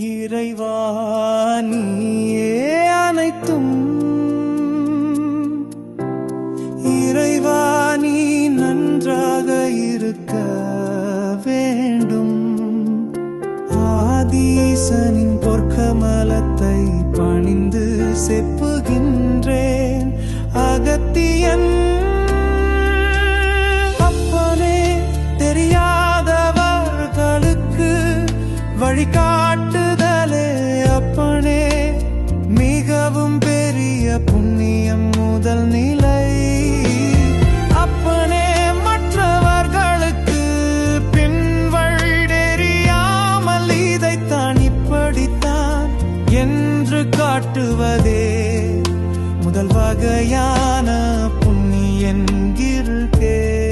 இறைவா நீயே அனைத்தும், இறைவா நீ நன்றாக இருக்க வேண்டும். ஆதீசனின் பொற்கமலத்தை பணிந்து செப்புகின்றேன். அகத்தியன் அப்பனே, தெரியாதவர்களுக்கு வழிகாட்டுதலே அப்பனே, மிகவும் பெரிய புண்ணியம் முதல் நிலை. அப்பனே, மற்றவர்களுக்கு பின்வழியறியாமல் இதைத்தான் இப்படித்தான் என்று காட்டுவதே முதல் வகையான புண்ணியன் கிருக்கேனப்பது.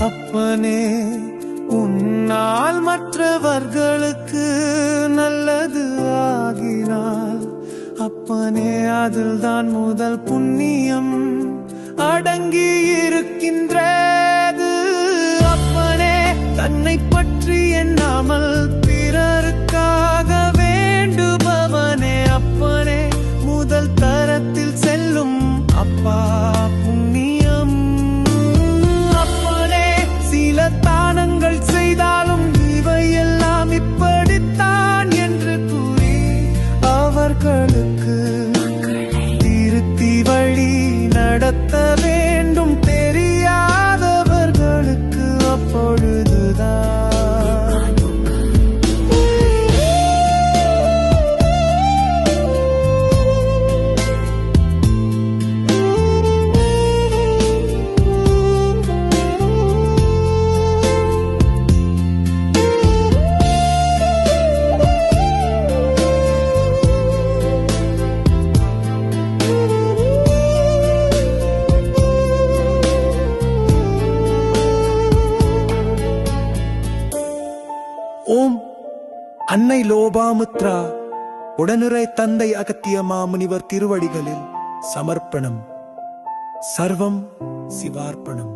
அப்பனே, உன்னால் மற்றவர்களுக்கு நல்லது ஆகினால் அப்பனே, அதில்தான் முதல் புண்ணியம் அடங்கி இருக்கின்றது. அப்பனே, தன்னை பற்றி எண்ணாமல் பிறருக்காக வேண்டுபவனே அப்பனே, முதல் தரத்தில் செல்லும் அப்பா புண்ணியம். சில தானங்கள் செய்தாலும் இவையெல்லாம் இப்படித்தான் என்று கூறி அவர்களுக்கு திருத்தி வழி நடத்த வேண்டும். தெரியாதவர்களுக்கு அப்பொழுதுதான் ஓம் அன்னை லோபாமுத்ரா உடனுரை தந்தை அகத்திய மாமுனிவர் திருவடிகளில் சமர்ப்பணம். சர்வம் சிவார்ப்பணம்.